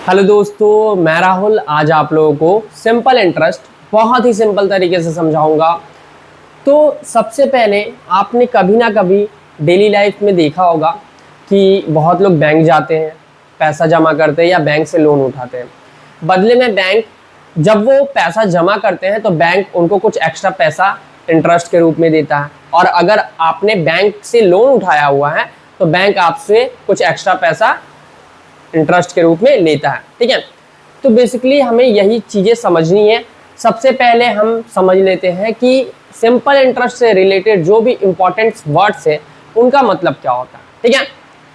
Hello दोस्तों, मैं राहुल आज आप लोगों को सिंपल इंटरेस्ट बहुत ही सिंपल तरीके से समझाऊंगा। तो सबसे पहले आपने कभी ना कभी डेली लाइफ में देखा होगा कि बहुत लोग बैंक जाते हैं, पैसा जमा करते हैं या बैंक से लोन उठाते हैं। बदले में बैंक जब वो पैसा जमा करते हैं तो बैंक उनको कुछ एक्स्ट्रा पैसा इंटरेस्ट के रूप में देता है, और अगर आपने बैंक से लोन उठाया हुआ है तो बैंक आपसे कुछ एक्स्ट्रा पैसा इंटरेस्ट के रूप में लेता है। ठीक है, तो बेसिकली हमें यही चीज़ें समझनी है। सबसे पहले हम समझ लेते हैं कि सिंपल इंटरेस्ट से रिलेटेड जो भी इंपॉर्टेंट वर्ड्स है उनका मतलब क्या होता है। ठीक है,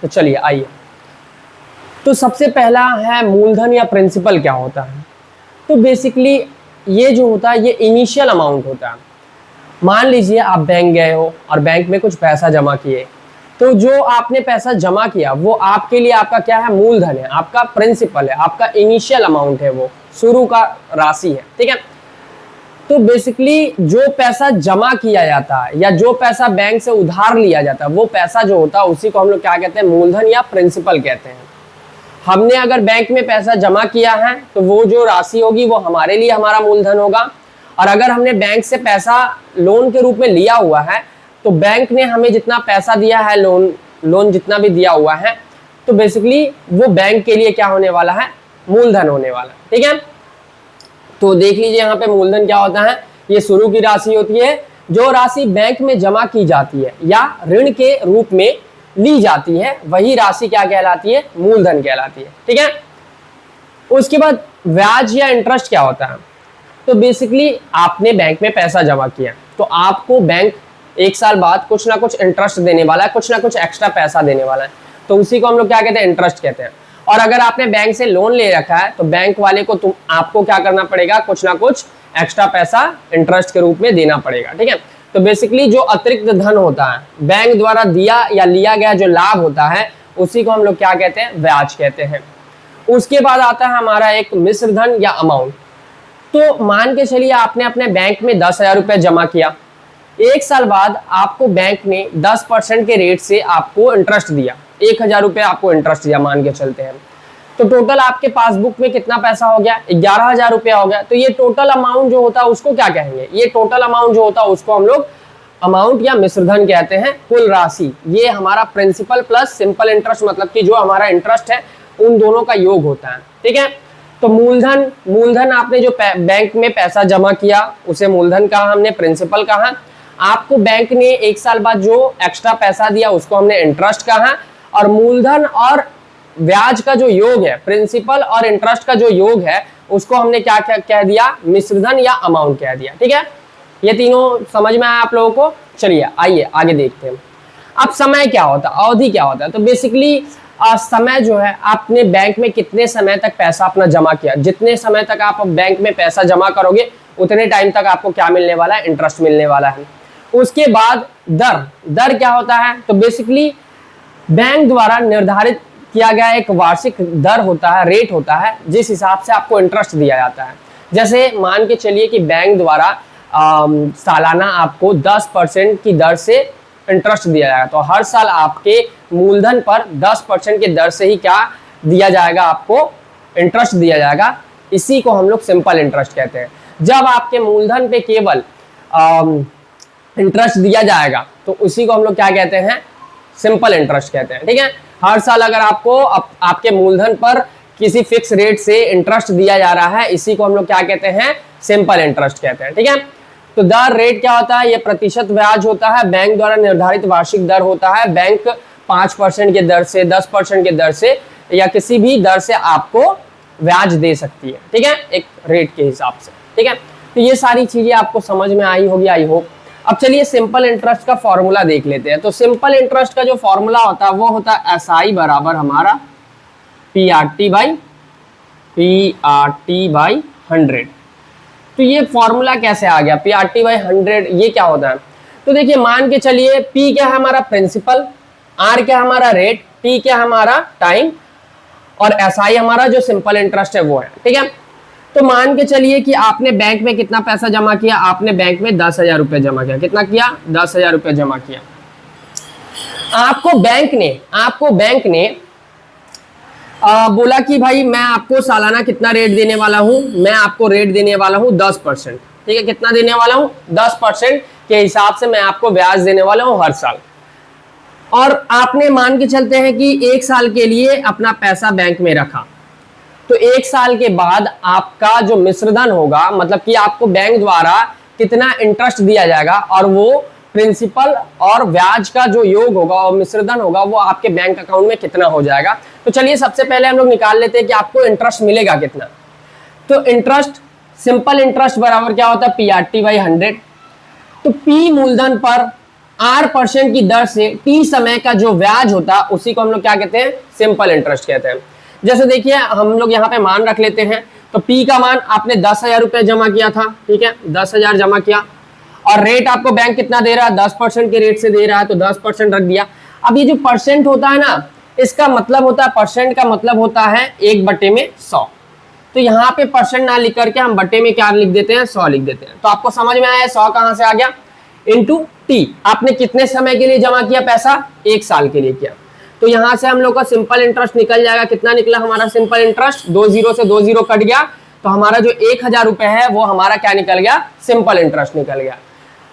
तो चलिए आइए। तो सबसे पहला है मूलधन या प्रिंसिपल क्या होता है। तो बेसिकली ये जो होता है ये इनिशियल अमाउंट होता है। मान लीजिए आप बैंक गए हो और बैंक में कुछ पैसा जमा किए, तो जो आपने पैसा जमा किया वो आपके लिए आपका क्या है, मूलधन है, आपका प्रिंसिपल है, आपका इनिशियल अमाउंट है, वो शुरू का राशि है। ठीक है, तो बेसिकली जो पैसा जमा किया जाता है या जो पैसा बैंक से उधार लिया जाता है वो पैसा जो होता है उसी को हम लोग क्या कहते हैं, मूलधन या प्रिंसिपल कहते हैं। हमने अगर बैंक में पैसा जमा किया है तो वो जो राशि होगी वो हमारे लिए हमारा मूलधन होगा, और अगर हमने बैंक से पैसा लोन के रूप में लिया हुआ है तो बैंक ने हमें जितना पैसा दिया है, लोन जितना भी दिया हुआ है, तो बेसिकली वो बैंक के लिए क्या होने वाला है, मूलधन होने वाला है। ठीक है, तो देख लीजिए यहाँ पे मूलधन क्या होता है, ये शुरू की राशि होती है। जो राशि बैंक में जमा की जाती है या ऋण के रूप में ली जाती है वही राशि क्या कहलाती है, मूलधन कहलाती है। ठीक है, उसके बाद ब्याज या इंटरेस्ट क्या होता है। तो बेसिकली आपने बैंक में पैसा जमा किया तो आपको बैंक एक साल बाद कुछ ना कुछ इंटरेस्ट देने वाला है, कुछ ना कुछ एक्स्ट्रा पैसा देने वाला है, तो उसी को हम लोग क्या कहते हैं, इंटरेस्ट कहते हैं। और अगर आपने बैंक से लोन ले रखा है तो बैंक वाले को आपको क्या करना पड़ेगा, कुछ ना कुछ एक्स्ट्रा पैसा इंटरेस्ट के रूप में देना पड़ेगा। ठीक है, तो बेसिकली जो अतिरिक्त धन होता है, बैंक द्वारा दिया या लिया गया जो लाभ होता है उसी को हम लोग क्या कहते हैं, ब्याज कहते हैं। उसके बाद आता है हमारा एक मिश्र धन या अमाउंट। तो मान के चलिए आपने अपने बैंक में 10,000 रुपये जमा किया, एक साल बाद आपको बैंक ने 10% के रेट से आपको इंटरेस्ट दिया, 1,000 रुपये आपको इंटरेस्ट दिया मान के चलते हैं, तो टोटल आपके पासबुक में कितना पैसा हो गया, 11,000 रुपया हो गया। तो ये टोटल अमाउंट जो होता है उसको क्या कहेंगे, ये टोटल अमाउंट जो होता है उसको हम लोग अमाउंट या मिश्रधन कहते हैं, कुल राशि। ये हमारा प्रिंसिपल प्लस सिंपल इंटरेस्ट, मतलब कि जो हमारा इंटरेस्ट है उन दोनों का योग होता है। ठीक है, तो मूलधन आपने जो बैंक में पैसा जमा किया उसे मूलधन कहा हमने, प्रिंसिपल कहा। आपको बैंक ने एक साल बाद जो एक्स्ट्रा पैसा दिया उसको हमने इंटरेस्ट कहा, और मूलधन और ब्याज का जो योग है, प्रिंसिपल और इंटरेस्ट का जो योग है उसको हमने क्या क्या कह दिया, मिश्रधन या अमाउंट कह दिया। ठीक है, ये तीनों समझ में आया आप लोगों को। चलिए आइए आगे देखते हैं। अब समय क्या होता है, अवधि क्या होता है। तो बेसिकली समय जो है, आपने बैंक में कितने समय तक पैसा अपना जमा किया, जितने समय तक आप बैंक में पैसा जमा करोगे उतने टाइम तक आपको क्या मिलने वाला है, इंटरेस्ट मिलने वाला है। उसके बाद दर क्या होता है। तो बेसिकली बैंक द्वारा निर्धारित किया गया एक वार्षिक दर होता है, रेट होता है, जिस हिसाब से आपको इंटरेस्ट दिया जाता है। जैसे मान के चलिए कि बैंक द्वारा सालाना आपको 10% की दर से इंटरेस्ट दिया जाएगा, तो हर साल आपके मूलधन पर 10% की दर से ही क्या दिया जाएगा, आपको इंटरेस्ट दिया जाएगा। इसी को हम लोग सिंपल इंटरेस्ट कहते हैं। जब आपके मूलधन पे केवल इंटरेस्ट दिया जाएगा तो उसी को हम लोग क्या कहते हैं, सिंपल इंटरेस्ट कहते हैं। ठीक है, हर साल अगर आपको आपके मूलधन पर किसी फिक्स रेट से इंटरेस्ट दिया जा रहा है, इसी को हम लोग क्या कहते हैं, सिंपल इंटरेस्ट कहते हैं। ठीक है, तो दर रेट क्या होता है, ये प्रतिशत ब्याज होता है, बैंक द्वारा निर्धारित वार्षिक दर होता है। बैंक 5% के दर से, 10% के दर से या किसी भी दर से आपको ब्याज दे सकती है। ठीक है, एक रेट के हिसाब से। ठीक है, तो ये सारी चीजें आपको समझ में आई होगी, आई होप। अब चलिए सिंपल इंटरेस्ट का फॉर्मूला देख लेते हैं। तो सिंपल इंटरेस्ट का जो फॉर्मूला होता है वो होता है SI बराबर हमारा PRT बाई 100। तो ये फॉर्मूला कैसे आ गया, PRT बाई 100, ये क्या होता है। तो देखिए मान के चलिए P क्या है हमारा प्रिंसिपल, R क्या हमारा रेट, T क्या हमारा टाइम, और SI हमारा जो सिंपल इंटरेस्ट है वो है। ठीक है, तो मान के चलिए कि आपने बैंक में कितना पैसा जमा किया, आपने बैंक में 10,000 रुपये जमा किया। कितना किया, 10,000 रुपये जमा किया। आपको बैंक ने बोला कि भाई मैं आपको सालाना कितना रेट देने वाला हूं, मैं आपको रेट देने वाला हूं 10%। ठीक है, कितना देने वाला हूं? 10% के हिसाब से मैं आपको ब्याज देने वाला हूं हर साल। और आपने मान के चलते हैं कि 1 साल के लिए अपना पैसा बैंक में रखा, तो 1 साल के बाद आपका जो मिश्रधन होगा, मतलब कि आपको बैंक द्वारा कितना इंटरेस्ट दिया जाएगा और वो प्रिंसिपल और ब्याज का जो योग होगा और मिश्रधन होगा वो आपके बैंक अकाउंट में कितना हो जाएगा। तो चलिए सबसे पहले हम लोग निकाल लेते हैं कि आपको इंटरेस्ट मिलेगा कितना। तो इंटरेस्ट, सिंपल इंटरेस्ट बराबर क्या होता है? PRT by 100। तो P मूलधन पर R% की दर से T समय का जो ब्याज होता है उसी को हम लोग क्या कहते हैं? सिंपल इंटरेस्ट कहते हैं। जैसे देखिए हम लोग यहाँ पे मान रख लेते हैं, तो P का मान आपने 10,000 रुपए जमा किया था। ठीक है, 10,000 जमा किया और रेट आपको बैंक कितना दे रहा है? 10% के रेट से दे रहा है, तो 10% रख दिया। अब ये जो परसेंट होता है ना, इसका मतलब होता है, परसेंट का मतलब होता है 1/100। तो यहाँ पे परसेंट ना लिख करके हम बटे में क्या लिख देते हैं? 100 लिख देते हैं। तो आपको समझ में आया 100 कहां से आ गया? Into T. आपने कितने समय के लिए जमा किया पैसा? 1 साल के लिए किया। तो यहां से हम लोग का सिंपल इंटरेस्ट निकल जाएगा। कितना निकला हमारा सिंपल इंटरेस्ट? 2 जीरो से 2 जीरो कट गया, तो हमारा जो 1,000 रुपए है वो हमारा क्या निकल गया? सिंपल इंटरेस्ट निकल गया।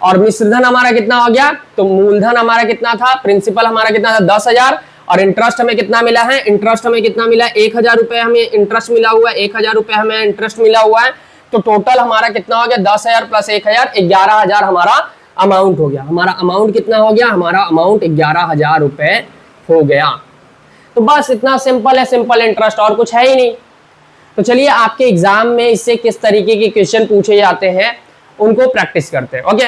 और मिश्रधन हमारा कितना हो गया? तो मूलधन हमारा कितना था? प्रिंसिपल हमारा कितना था? 10,000। और इंटरेस्ट हमें कितना मिला है? इंटरेस्ट हमें कितना मिला? 1,000 रुपए हमें इंटरेस्ट मिला हुआ है। 1,000 रुपए हमें इंटरेस्ट मिला हुआ है। तो टोटल हमारा कितना हो गया? 10,000 प्लस 1,000, 11,000 हमारा अमाउंट हो गया। हमारा अमाउंट कितना हो गया? हमारा अमाउंट 11,000 रुपए हो गया। तो बस इतना सिंपल है, सिंपल इंटरेस्ट, और कुछ है ही नहीं। तो चलिए आपके एग्जाम में इससे किस तरीके के क्वेश्चन पूछे जाते हैं उनको प्रैक्टिस करते हैं। ओके,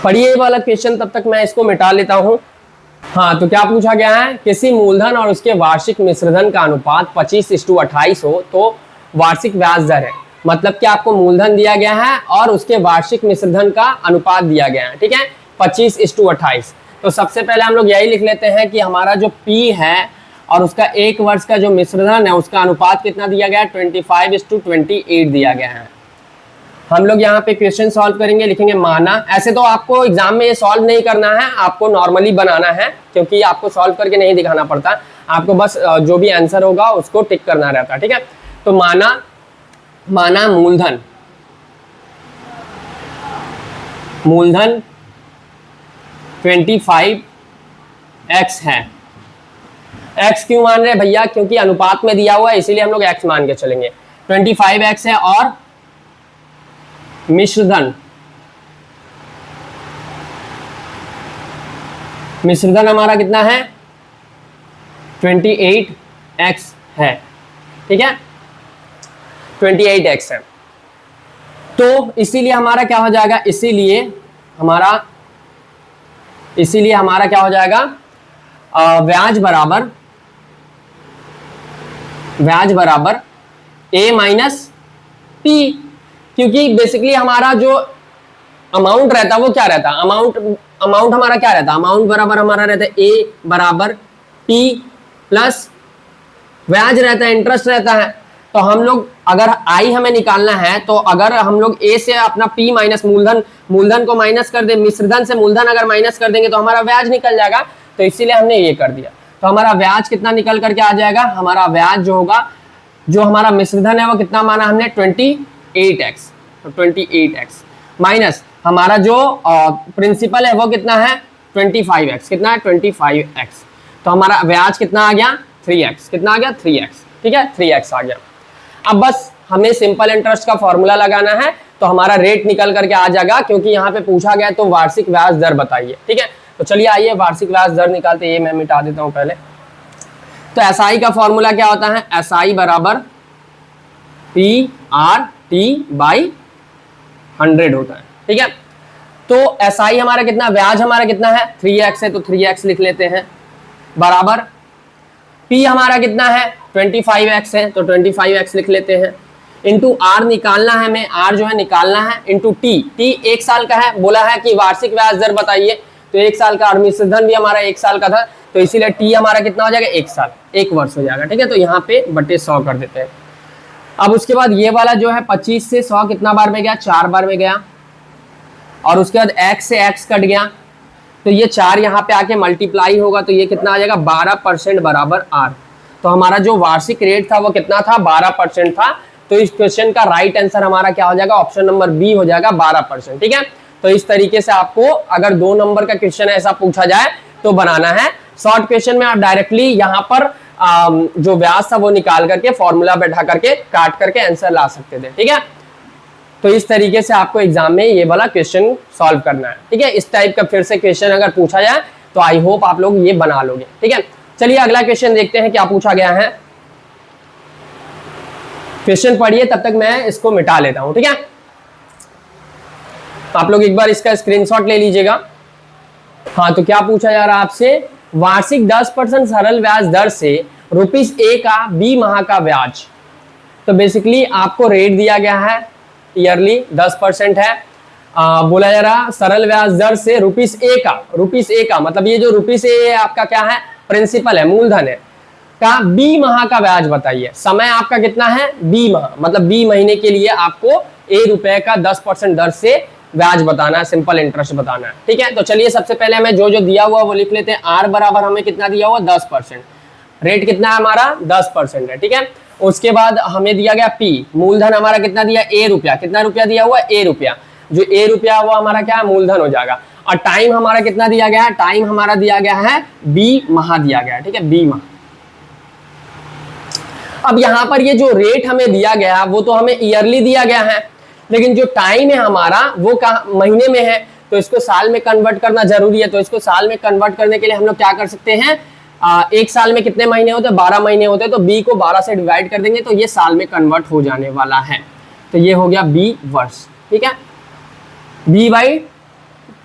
पढ़िए वाला क्वेश्चन, तब तक मैं इसको मिटा लेता हूं। हाँ, तो क्या पूछा गया है? किसी मूलधन और उसके वार्षिक मिश्रधन का अनुपात 25:28 हो तो वार्षिक ब्याज दर है। मतलब कि आपको मूलधन दिया गया है और उसके वार्षिक मिश्रधन का अनुपात दिया गया है। ठीक है, 25:28। तो सबसे पहले हम लोग यही लिख लेते हैं कि हमारा जो P है और उसका 1 वर्ष का जो मिश्रधन है उसका अनुपात कितना दिया गया है? 25:28 दिया गया है। हम लोग यहाँ पे क्वेश्चन सॉल्व करेंगे, लिखेंगे माना। ऐसे तो आपको एग्जाम में ये सॉल्व नहीं करना है, आपको नॉर्मली बनाना है, क्योंकि आपको सॉल्व करके नहीं दिखाना पड़ता, आपको बस जो भी आंसर होगा उसको टिक करना रहता है। ठीक है, तो माना मूलधन 25x है। x क्यों मान रहे हैं भैया? क्योंकि अनुपात में दिया हुआ है, इसीलिए हम लोग x मान के चलेंगे। 25x है और मिश्रधन हमारा कितना है? 28x है। ठीक है, 28x है। तो इसीलिए हमारा क्या हो जाएगा? इसीलिए हमारा क्या हो जाएगा? ब्याज बराबर a माइनस p। क्योंकि बेसिकली हमारा जो अमाउंट रहता है वो क्या रहता है? अमाउंट हमारा क्या रहता है? अमाउंट बराबर हमारा रहता है a बराबर p प्लस ब्याज रहता है, इंटरेस्ट रहता है। तो हम लोग अगर i हमें निकालना है, तो अगर हम लोग a से अपना p माइनस मूलधन को माइनस कर दे, मिश्रधन से मूलधन अगर माइनस कर देंगे तो हमारा ब्याज निकल जाएगा। तो इसीलिए हमने ये कर दिया। तो हमारा ब्याज कितना निकल करके आ जाएगा? हमारा ब्याज जो होगा, जो हमारा मिश्रधन है वो कितना माना हमने? 28x। तो 28x माइनस हमारा जो प्रिंसिपल है वो कितना है? 25x। कितना है? 25x। तो हमारा ब्याज कितना आ गया? 3x। कितना आ गया? 3x। ठीक है, 3x आ गया। अब बस हमें सिंपल इंटरेस्ट का फॉर्मूला लगाना है, तो हमारा रेट निकल करके आ जाएगा, क्योंकि यहाँ पे पूछा गया तो वार्षिक ब्याज दर बताइए। ठीक है, तो चलिए आइए वार्षिक ब्याज दर निकालते हैं। ये मैं मिटा देता हूँ पहले। तो SI का फॉर्मूला क्या होता है? SI बराबर PRT बाई 100 होता है। ठीक है, तो SI हमारा कितना? ब्याज हमारा कितना है? 3x है, तो 3x लिख लेते हैं। बराबर P हमारा कितना है? 25x है, तो 25x लिख लेते हैं। इंटू R निकालना है हमें, R जो है निकालना है, इंटू T 1 साल का है। बोला है कि वार्षिक ब्याज दर बताइए, तो 1 साल का, और मिश्रधन भी हमारा 1 साल का था, तो इसीलिए T हमारा कितना हो जाएगा? 1 साल, 1 वर्ष हो जाएगा। ठीक है, तो यहाँ पे बटे 100 कर देते हैं। अब उसके बाद ये वाला जो है 25 से 100 कितना बार में गया? 4 बार में गया। और उसके बाद x से x कट गया, तो ये 4 यहाँ पे आके मल्टीप्लाई होगा, तो ये कितना आ जाएगा 12% बराबर आर। तो हमारा जो वार्षिक रेट था वो कितना था 12% था। तो इस क्वेश्चन का राइट आंसर हमारा क्या हो जाएगा, ऑप्शन नंबर बी हो जाएगा 12%। ठीक है, तो इस तरीके से आपको अगर 2 नंबर का क्वेश्चन ऐसा पूछा जाए तो बनाना है। शॉर्ट क्वेश्चन में आप डायरेक्टली यहाँ पर जो व्यास था वो निकाल करके फॉर्मूला बैठा करके काट करके आंसर ला सकते थे। ठीक है, तो इस तरीके से आपको एग्जाम में ये वाला क्वेश्चन सॉल्व करना है। ठीक है, इस टाइप का फिर से क्वेश्चन अगर पूछा जाए तो आई होप आप लोग ये बना लोगे। ठीक है, चलिए अगला क्वेश्चन देखते हैं क्या पूछा गया है। क्वेश्चन पढ़िए, तब तक मैं इसको मिटा लेता हूं। ठीक है, आप लोग एक बार इसका स्क्रीनशॉट ले लीजिएगा। हाँ, तो क्या पूछा जा रहा है आपसे, वार्षिक 10% सरल ब्याज दर से ₹1 का 20 माह का ब्याज। तो बेसिकली आपको रेट दिया गया है, ईयरली 10% है। बोला जा रहा सरल ब्याज दर से ₹1 का मतलब ये जो ₹1 आपका क्या है, प्रिंसिपल है, मूलधन है, का 20 माह का ब्याज बताइए। समय आपका कितना है 20 माह, मतलब 20 महीने के लिए आपको ₹1 का 10% दर से ब्याज बताना है, सिंपल इंटरेस्ट बताना है। ठीक है, तो चलिए सबसे पहले हमें जो जो दिया हुआ वो लिख लेते हैं। आर बराबर हमें कितना दिया हुआ 10%, रेट कितना है हमारा 10% है। ठीक है, उसके बाद हमें दिया गया पी, मूलधन हमारा कितना दिया ₹1, कितना रुपया दिया हुआ ₹1, जो ₹1 वो हमारा क्या है मूलधन हो जाएगा। और टाइम हमारा कितना दिया गया है, टाइम हमारा दिया गया है 20 माह दिया गया है। ठीक है, 20 माह। अब यहाँ पर ये जो रेट हमें दिया गया वो तो हमें ईयरली दिया गया है, लेकिन जो टाइम है हमारा वो महीने में है, तो इसको साल में कन्वर्ट करना जरूरी है। तो इसको साल में कन्वर्ट करने के लिए हम लोग क्या कर सकते हैं, एक साल में कितने महीने होते हैं 12 महीने होते हैं, तो बी को 12 से डिवाइड कर देंगे तो ये साल में कन्वर्ट हो जाने वाला है। तो ये हो गया बी वर्ष। ठीक है, बी बाई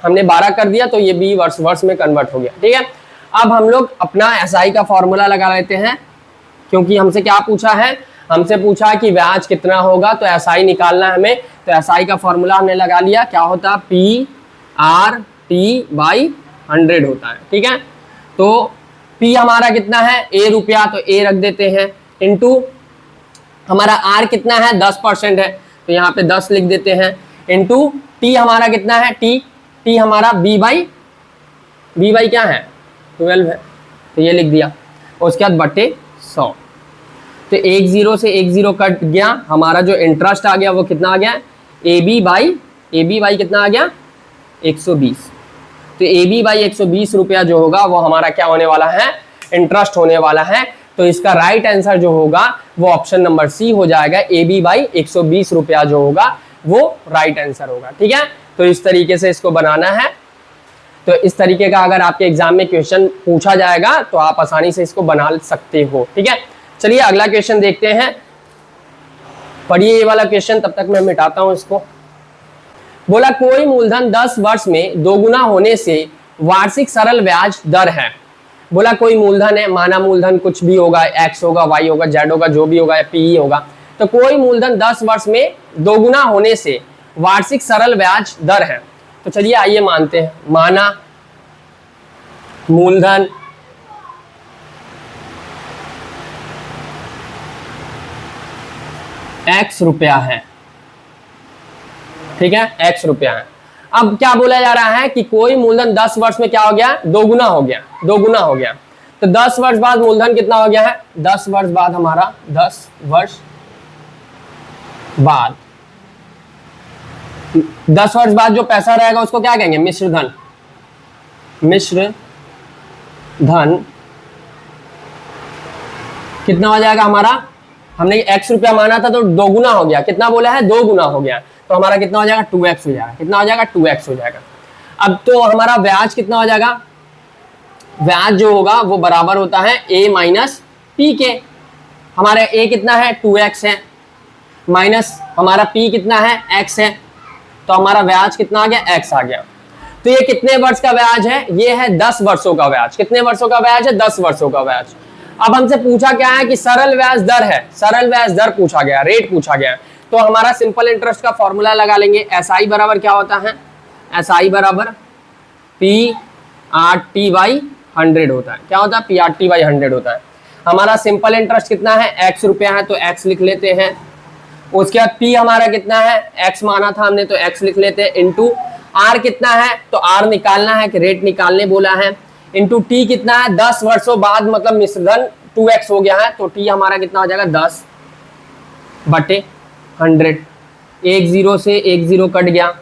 हमने 12 कर दिया तो ये बी वर्ष में कन्वर्ट हो गया। ठीक है, अब हम लोग अपना एसआई का फॉर्मूला लगा लेते हैं, क्योंकि हमसे क्या पूछा है, हमसे पूछा कि ब्याज कितना होगा, तो एसआई निकालना है हमें। तो एसआई का फॉर्मूला हमने लगा लिया, क्या होता है PRT/100 होता है। ठीक है, तो P हमारा कितना है ₹1, तो A रख देते हैं, इनटू हमारा R कितना है 10% है, तो यहाँ पे 10 लिख देते हैं, इनटू T हमारा कितना है T हमारा B बाई क्या है 12 है, तो ये लिख दिया। उसके बाद बटे 100, तो 1 0 से 1 0 कट गया, हमारा जो इंटरेस्ट आ गया वो कितना आ गया AB बाई कितना आ गया 120। तो AB बाई 120 रुपया जो होगा वो हमारा क्या होने वाला है, इंटरेस्ट होने वाला है। तो इसका राइट आंसर जो होगा वो ऑप्शन नंबर सी हो जाएगा, AB बाई 120 रुपया जो होगा वो राइट आंसर होगा। ठीक है, तो इस तरीके से इसको बनाना है। तो इस तरीके का अगर आपके एग्जाम में क्वेश्चन पूछा जाएगा तो आप आसानी से इसको बना सकते हो। ठीक है, चलिए अगला क्वेश्चन देखते हैं, पढ़िए ये वाला क्वेश्चन, तब तक मैं मिटाता हूं इसको। बोला कोई मूलधन 10 वर्ष में दोगुना होने से वार्षिक सरल ब्याज दर है। बोला कोई मूलधन है, माना मूलधन कुछ भी होगा, एक्स होगा, वाई होगा, जेड होगा, जो भी होगा, पी होगा। तो कोई मूलधन 10 वर्ष में दोगुना होने से वार्षिक सरल ब्याज दर है। तो चलिए आइए मानते हैं, माना मूलधन X रुपया है। ठीक है, X रुपया है। अब क्या बोला जा रहा है कि कोई मूलधन 10 वर्ष में क्या हो गया, दोगुना हो गया। तो 10 वर्ष बाद मूलधन कितना हो गया है, 10 वर्ष बाद हमारा 10 वर्ष बाद जो पैसा रहेगा उसको क्या कहेंगे, मिश्र धन कितना हो जाएगा हमारा, हमने X रुपया माना था तो दोगुना हो गया, कितना बोला है 2 गुना हो गया, तो हमारा कितना हो जाएगा 2x हो जाएगा। कितना हो जाएगा 2x हो जाएगा। अब तो हमारा ब्याज कितना हो जाएगा, ब्याज जो होगा वो बराबर होता है a माइनस पी के। हमारा a कितना है 2x है, माइनस हमारा p कितना है x है, तो हमारा ब्याज कितना आ गया x आ गया। तो ये कितने वर्ष का ब्याज है, ये है 10 वर्षों का ब्याज। कितने वर्षों का ब्याज है, 10 वर्षों का ब्याज। अब हमसे पूछा क्या है कि सरल ब्याज दर है, सरल ब्याज दर पूछा गया, रेट पूछा गया। तो हमारा सिंपल इंटरेस्ट का फॉर्मूला लगा लेंगे। एसआई बराबर क्या होता है, एसआई बराबर PRT/100 होता है। क्या होता है, PRT/100 होता है। हमारा सिंपल इंटरेस्ट कितना है, x रुपया है तो x लिख लेते हैं। उसके बाद p हमारा कितना है, x माना था हमने तो x लिख लेते हैं, इनटू आर कितना है, तो आर निकालना है कि रेट निकालने बोला है, इंटू टी कितना है, 10 वर्षों बाद मतलब मिश्रधन 2x हो गया है, तो टी हमारा कितना हो जाएगा 10 बटे 100। एक जीरो से एक जीरो कट गया,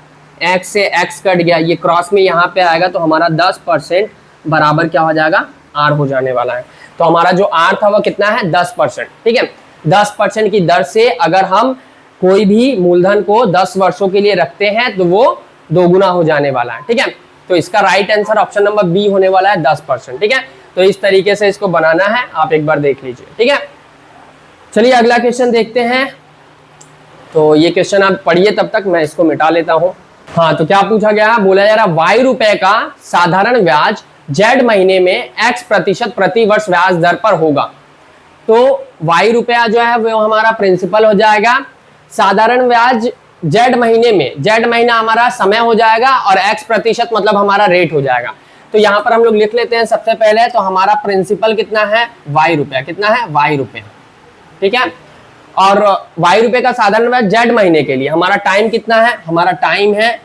x से x कट गया, ये क्रॉस में यहाँ पे आएगा, तो हमारा 10% बराबर क्या हो जाएगा, r हो जाने वाला है। तो हमारा जो r था वो कितना है 10%, ठीक है। 10% की दर से अगर हम कोई भी मूलधन को 10 वर्षों के लिए रखते हैं तो वो दोगुना हो जाने वाला है, ठीक है। तो इसका right answer option number B होने वाला है 10%, ठीक है। तो इस तरीके से इसको बनाना है, आप एक बार देख लीजिए, ठीक है। चलिए अगला क्वेश्चन देखते हैं। तो ये क्वेश्चन आप पढ़िए, तब तक मैं इसको मिटा लेता हूं। हाँ, तो क्या पूछा गया, बोला जा रहा y रुपए का साधारण ब्याज z महीने में x% प्रति वर्ष ब्याज दर पर होगा। तो y रुपया जो है वो हमारा प्रिंसिपल हो जाएगा, साधारण ब्याज z महीने में, z महीना हमारा समय हो जाएगा और x% मतलब हमारा रेट हो जाएगा। तो यहाँ पर हम लोग लिख लेते हैं सबसे पहले, तो हमारा प्रिंसिपल कितना है y रुपया, कितना है y रुपया, ठीक है। और y रुपये का साधारण ब्याज z महीने के लिए, हमारा टाइम कितना है, हमारा टाइम है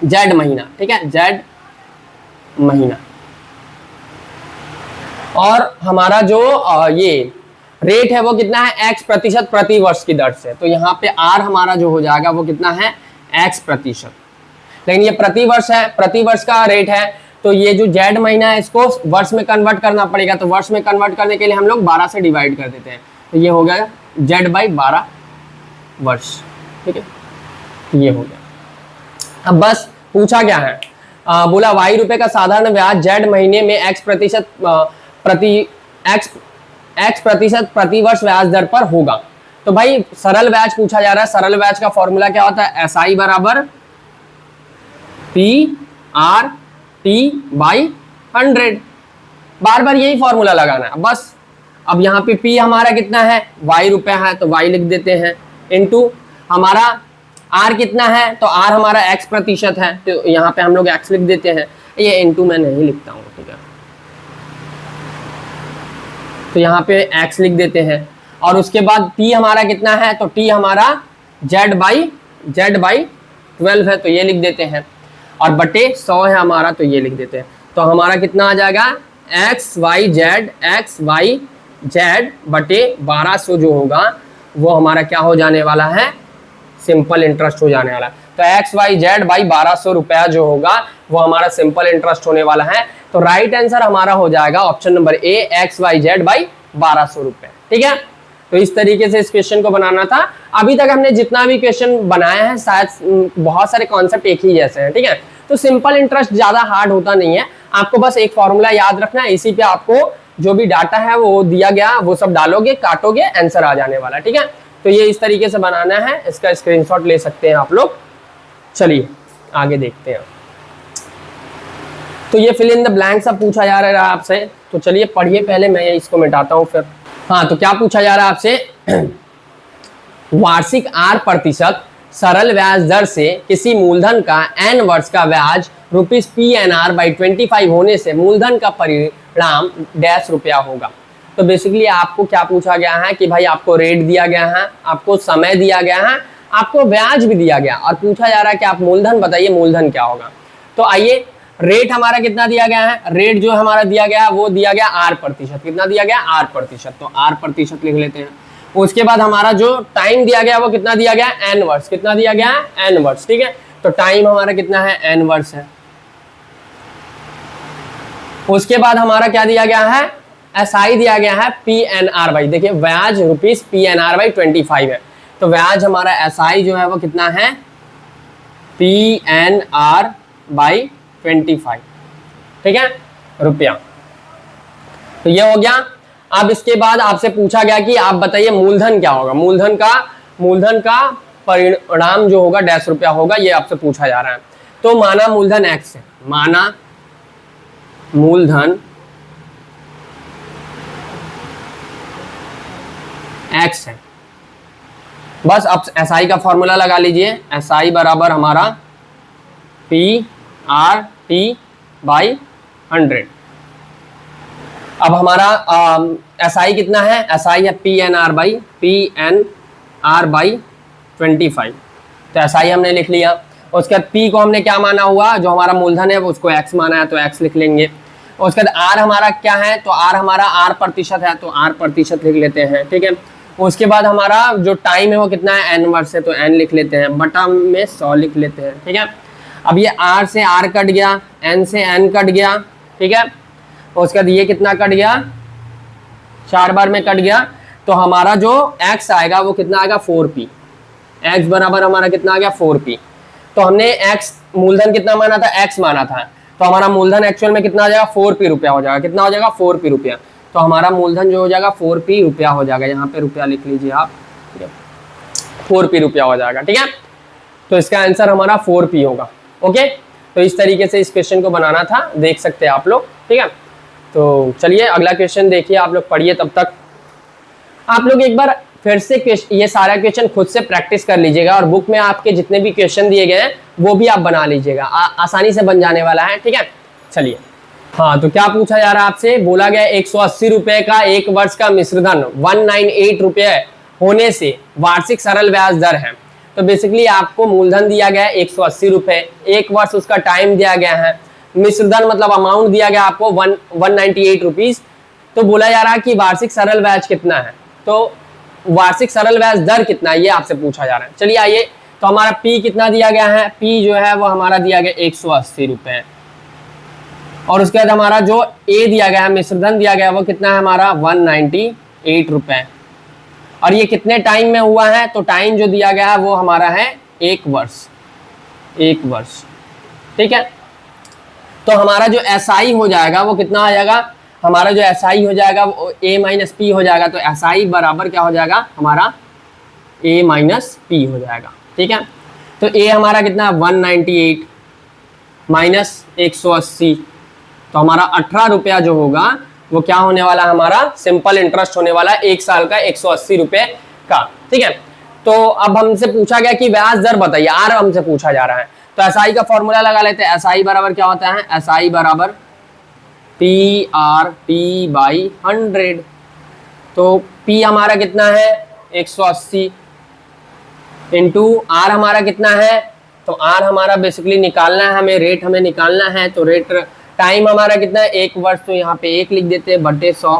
z महीना, ठीक है, z महीना। और हमारा जो ये रेट है वो कितना है x% प्रति वर्ष की दर से। तो यहाँ पे r हमारा जो हो जाएगा वो कितना है x%, लेकिन ये प्रति वर्ष है, प्रति वर्ष का रेट है, तो ये जो z महीना है इसको वर्ष में कन्वर्ट करना पड़ेगा। तो वर्ष में कन्वर्ट करने के लिए हम लोग 12 से डिवाइड कर देते हैं, तो ये हो गया z/12 वर्ष, ठीक है, ये हो गया। अब बस पूछा क्या है, बोला y रुपए का साधारण ब्याज z महीने में x% प्रति वर्ष ब्याज दर पर होगा। तो भाई सरल ब्याज पूछा जा रहा है, सरल ब्याज का फॉर्मूला क्या होता है, SI बराबर PRT/100, बार बार यही फॉर्मूला लगाना है बस। अब यहाँ पे P हमारा कितना है, y रुपया है, तो y लिख देते हैं, इनटू हमारा R कितना है, तो R हमारा x% है, तो यहाँ पे हम लोग x लिख देते हैं, ये इनटू मैं नहीं लिखता हूँ, ठीक है, तो यहाँ पे x लिख देते हैं। और उसके बाद T हमारा कितना है, तो T हमारा z/12 है, तो ये लिख देते हैं, और बटे 100 है हमारा, तो ये लिख देते हैं। तो हमारा कितना आ जाएगा xyz बटे 1200 जो होगा वो हमारा क्या हो जाने वाला है, सिंपल इंटरेस्ट हो जाने वाला है। तो xyz/1200 रुपया जो होगा वो हमारा सिंपल इंटरेस्ट होने वाला है। तो राइट आंसर हमारा हो जाएगा ऑप्शन नंबर ए, xyz/1200 रुपए, ठीक है। तो इस तरीके से इस क्वेश्चन को बनाना था। अभी तक हमने जितना भी क्वेश्चन बनाया है शायद बहुत सारे कॉन्सेप्ट एक ही जैसे हैं, ठीक है। तो सिंपल इंटरेस्ट ज्यादा हार्ड होता नहीं है, आपको बस एक फॉर्मूला याद रखना है, इसी पे आपको जो भी डाटा है वो दिया गया वो सब डालोगे, काटोगे, आंसर आ जाने वाला, ठीक है। तो ये इस तरीके से बनाना है, इसका स्क्रीनशॉट ले सकते हैं आप लोग। चलिए आगे देखते हैं। तो ये फिल इन द ब्लैंक्स अब पूछा जा रहा है आपसे, तो चलिए पढ़िए पहले, मैं इसको मिटाता हूँ फिर। हाँ, तो क्या पूछा जा रहा है आपसे, वार्षिक R% सरल ब्याज दर से किसी मूलधन का n वर्ष का ब्याज ₹PNR/25 होने से मूलधन का परिणाम डैश रुपया होगा। तो बेसिकली आपको क्या पूछा गया है कि भाई आपको रेट दिया गया है, आपको समय दिया गया है, आपको ब्याज भी दिया गया, और पूछा जा रहा है कि आप मूलधन बताइए, मूलधन क्या होगा। तो आइए, रेट हमारा कितना दिया गया है, रेट जो हमारा दिया गया वो दिया गया R%, कितना दिया गया R%, तो R% लिख लेते हैं। उसके बाद हमारा जो टाइम दिया गया वो कितना दिया गया, n वर्ष, कितना दिया गया n वर्ष, ठीक है। तो टाइम हमारा कितना है, n वर्ष है। उसके बाद हमारा क्या दिया गया है, SI दिया गया है PNR, देखिए ब्याज ₹PNR/25 है, तो ब्याज हमारा SI जो है वो कितना है, PNR/25, ठीक है, रुपया। तो ये हो गया। अब इसके बाद आपसे पूछा गया कि आप बताइए मूलधन क्या होगा, मूलधन का परिणाम जो होगा डैश रुपया होगा, ये आपसे पूछा जा रहा है। तो माना मूलधन x है, माना मूलधन x है, बस अब SI का फॉर्मूला लगा लीजिए, SI बराबर हमारा PRT/100। अब हमारा SI कितना है, SI है PNR/25, तो SI हमने लिख लिया। उसके बाद पी को हमने क्या माना हुआ, जो हमारा मूलधन है वो उसको एक्स माना है तो एक्स लिख लेंगे। उसके बाद आर हमारा क्या है, तो आर हमारा आर प्रतिशत है तो आर प्रतिशत लिख लेते हैं, ठीक है। उसके बाद हमारा जो टाइम है वो कितना है, एन वर्ष है तो एन लिख लेते हैं, बटा में 100 लिख लेते हैं, ठीक है। अब ये आर से आर कट गया, एन से एन कट गया, ठीक है। उसके बाद ये कितना कट गया, 4 बार में कट गया, तो हमारा जो x आएगा वो कितना आएगा 4p। x बराबर हमारा कितना आ गया 4p। तो हमने x मूलधन कितना माना था, x माना था, तो हमारा मूलधन एक्चुअल में कितना आ जाएगा 4p रुपया हो जाएगा। कितना हो जाएगा 4p रुपया। तो हमारा मूलधन जो हो जाएगा 4p रुपया हो जाएगा, यहाँ पे रुपया लिख लीजिए आप, ठीक है, 4p रुपया हो जाएगा, ठीक है। तो इसका आंसर हमारा 4p होगा। ओके, तो इस तरीके से इस क्वेश्चन को बनाना था, देख सकते हैं आप लोग, ठीक है। तो चलिए अगला क्वेश्चन देखिए, आप लोग पढ़िए, तब तक आप लोग एक बार फिर से ये सारा क्वेश्चन खुद से प्रैक्टिस कर लीजिएगा और बुक में आपके जितने भी क्वेश्चन दिए गए हैं वो भी आप बना लीजिएगा, आसानी से बन जाने वाला है, ठीक है। चलिए, हाँ, तो क्या पूछा जा रहा है आपसे, बोला गया 180 रुपए का एक वर्ष का मिश्रधन 198 रुपए होने से वार्षिक सरल ब्याज दर है। तो बेसिकली आपको मूलधन दिया गया है 180 रुपए, एक वर्ष उसका टाइम दिया गया है, मिश्रधन मतलब अमाउंट दिया गया आपको 198 रुपीज। तो बोला जा रहा है कि वार्षिक सरल ब्याज कितना है, तो वार्षिक सरल ब्याज दर कितना है ये आपसे पूछा जा रहा है। चलिए आइए, तो हमारा P कितना दिया गया है, P जो है वो हमारा दिया गया 180 रुपए, और उसके बाद हमारा जो A दिया गया है, मिश्रधन दिया गया है, वो कितना है हमारा 198 रुपए, और ये कितने टाइम में हुआ है, तो टाइम जो दिया गया है वो हमारा है 1 वर्ष, 1 वर्ष, ठीक है। तो हमारा जो SI हो जाएगा वो कितना आ जाएगा, हमारा जो SI हो जाएगा वो A माइनस P हो जाएगा। तो SI बराबर क्या हो जाएगा हमारा A माइनस P हो जाएगा, ठीक है। तो A हमारा कितना 198 माइनस 180, तो हमारा 18 रुपया जो होगा वो क्या होने वाला है, हमारा सिंपल इंटरेस्ट होने वाला है 1 साल का 180 रुपए का, ठीक है। तो अब हमसे पूछा गया कि ब्याज दर बताइए, आर हमसे पूछा जा रहा है, तो SI का फॉर्मूला लगा लेते हैं। SI बराबर क्या होता है, SI बराबर PRT बाई 100। तो P हमारा कितना है 180 इंटू R हमारा कितना है, तो R हमारा बेसिकली निकालना है हमें, रेट हमें निकालना है, तो रेट टाइम हमारा कितना है 1 वर्ष, तो यहाँ पे 1 लिख देते हैं बटे 100,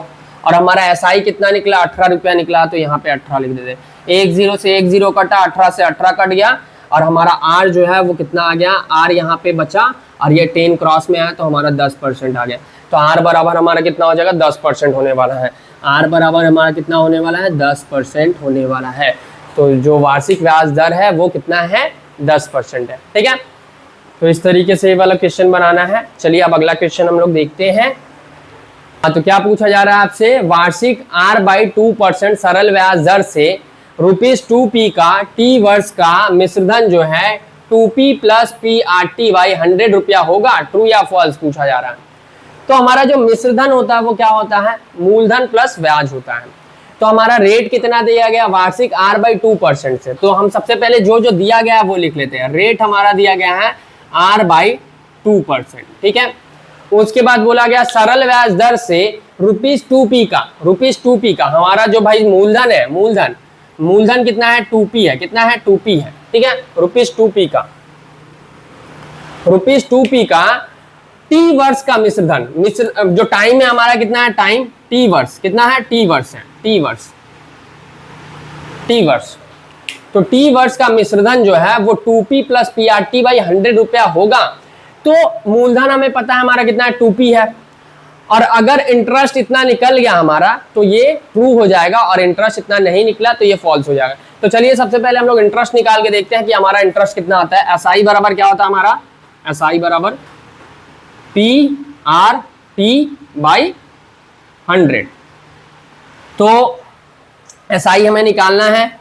और हमारा SI कितना निकला 18 रुपया निकला, तो यहाँ पे 18 लिख देते हैं। 1 0 से 1 0 कटा, 18 से 18 कट गया, और हमारा R जो है वो कितना आ गया, R यहाँ पे बचा, और ये 10 क्रॉस में आया तो हमारा 10% आ गया। तो R बराबर हमारा कितना हो जाएगा 10% होने वाला है। R बराबर हमारा कितना होने वाला है 10% होने वाला है। तो जो वार्षिक ब्याज दर है वो कितना है 10% है, ठीक है। तो इस तरीके से ये वाला क्वेश्चन बनाना है। चलिए अब अगला क्वेश्चन हम लोग देखते हैं। तो क्या पूछा जा रहा है आपसे, वार्षिक R/2% सरल ब्याज दर से ₹2p का T वर्ष का मिश्रधन जो है 2p प्लस PRT बाई 100 रुपया होगा, ट्रू या फॉल्स पूछा जा रहा है। तो हमारा जो मिश्रधन होता है वो क्या होता है, मूलधन प्लस ब्याज होता है। तो हमारा रेट कितना दिया गया वार्षिक R/2% से, तो हम सबसे पहले जो जो दिया गया है वो लिख लेते हैं। रेट हमारा दिया गया है R/2%, ठीक है। उसके बाद बोला गया सरल ब्याज दर से ₹2p का हमारा जो भाई मूलधन है, मूलधन कितना है 2p है, कितना है 2p है, ठीक है। ₹2p का T वर्ष का मिश्रधन, जो टाइम है हमारा कितना है, टाइम T वर्ष कितना है, T वर्ष है, T वर्ष। तो T वर्ष का मिश्रधन जो है वो 2p प्लस PRT बाई 100 रुपया होगा। तो मूलधन हमें पता है हमारा कितना है 2p है, और अगर इंटरेस्ट इतना निकल गया हमारा तो ये ट्रू हो जाएगा, और इंटरेस्ट इतना नहीं निकला तो ये फॉल्स हो जाएगा। तो चलिए सबसे पहले हम लोग इंटरेस्ट निकाल के देखते हैं कि हमारा इंटरेस्ट कितना आता है। SI बराबर क्या होता है हमारा, SI बराबर PRT बाई 100। तो SI हमें निकालना है,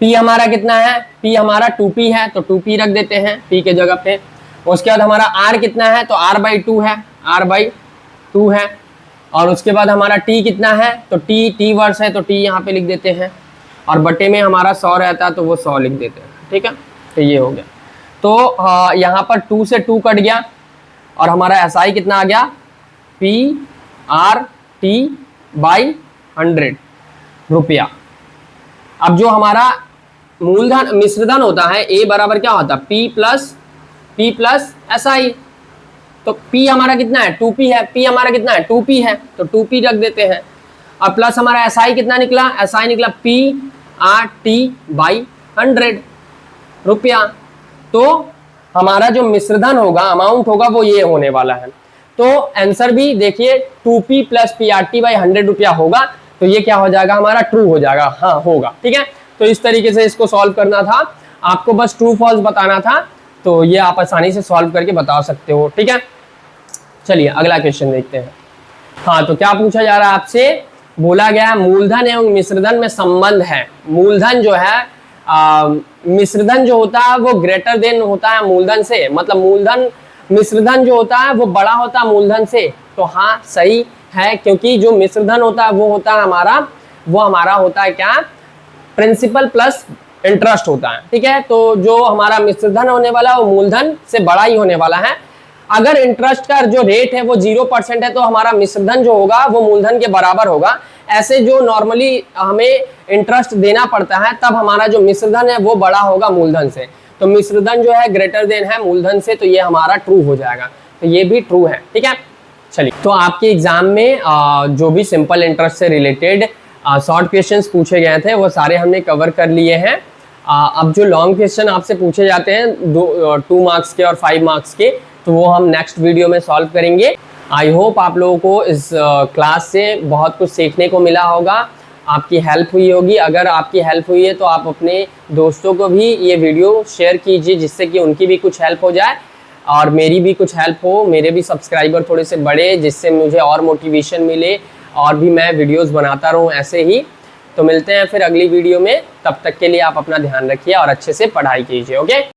P हमारा कितना है, P हमारा 2p है तो 2p रख देते हैं P के जगह पे। उसके बाद हमारा R कितना है, तो R/2 है, R/2 है। और उसके बाद हमारा T कितना है, तो T वर्ष है तो T यहाँ पे लिख देते हैं, और बटे में हमारा 100 रहता है तो वो 100 लिख देते हैं, ठीक है। तो ये हो गया। तो यहाँ पर 2 से 2 कट गया, और हमारा SI कितना आ गया PRT बाई 100 रुपया। अब जो हमारा मूलधन मिश्रधन होता है ए बराबर क्या होता है P प्लस SI। तो P हमारा कितना है 2P है, P हमारा कितना है 2P है, तो 2P रख देते हैं। अब प्लस हमारा SI कितना निकला, SI निकला PRT/100 रुपया। तो हमारा जो मिश्रधन होगा अमाउंट होगा वो ये होने वाला है। तो आंसर भी देखिए 2P प्लस PRT/100 रुपया होगा, तो ये क्या हो जाएगा हमारा ट्रू हो जाएगा, हाँ होगा। ठीक है, तो इस तरीके से इसको सॉल्व करना था, आपको बस ट्रू फॉल्स बताना था, तो ये आप आसानी से सॉल्व करके बता सकते हो। ठीक है, चलिए अगला क्वेश्चन देखते हैं। हाँ, तो क्या पूछा जा रहा है आपसे, बोला गया मूलधन एवं मिश्रधन में संबंध है। मूलधन जो है मिश्रधन जो होता है वो ग्रेटर देन होता है मूलधन से, मतलब मूलधन मिश्रधन जो होता है वो बड़ा होता है मूलधन से। तो हाँ सही है, क्योंकि जो मिश्रधन होता है वो होता है हमारा होता है क्या, प्रिंसिपल प्लस इंटरेस्ट होता है। ठीक है, तो जो हमारा मिश्रधन होने वाला है वो मूलधन से बड़ा ही होने वाला है। अगर इंटरेस्ट का जो रेट है वो 0% है तो हमारा मिश्रधन जो होगा वो मूलधन के बराबर होगा। ऐसे जो नॉर्मली हमें इंटरेस्ट देना पड़ता है तब हमारा जो मिश्रधन है वो बड़ा होगा मूलधन से। तो मिश्रधन जो है ग्रेटर देन है मूलधन से, तो ये हमारा ट्रू हो जाएगा, तो ये भी ट्रू है। ठीक है, चलिए तो आपके एग्जाम में जो भी सिंपल इंटरेस्ट से रिलेटेड शॉर्ट क्वेश्चंस पूछे गए थे वो सारे हमने कवर कर लिए हैं। अब जो लॉन्ग क्वेश्चन आपसे पूछे जाते हैं 2 मार्क्स के और 5 मार्क्स के, तो वो हम नेक्स्ट वीडियो में सॉल्व करेंगे। आई होप आप लोगों को इस क्लास से बहुत कुछ सीखने को मिला होगा, आपकी हेल्प हुई होगी। अगर आपकी हेल्प हुई है तो आप अपने दोस्तों को भी ये वीडियो शेयर कीजिए, जिससे कि उनकी भी कुछ हेल्प हो जाए और मेरी भी कुछ हेल्प हो, मेरे भी सब्सक्राइबर थोड़े से बढ़े, जिससे मुझे और मोटिवेशन मिले और भी मैं वीडियोस बनाता रहूं ऐसे ही। तो मिलते हैं फिर अगली वीडियो में, तब तक के लिए आप अपना ध्यान रखिए और अच्छे से पढ़ाई कीजिए। ओके।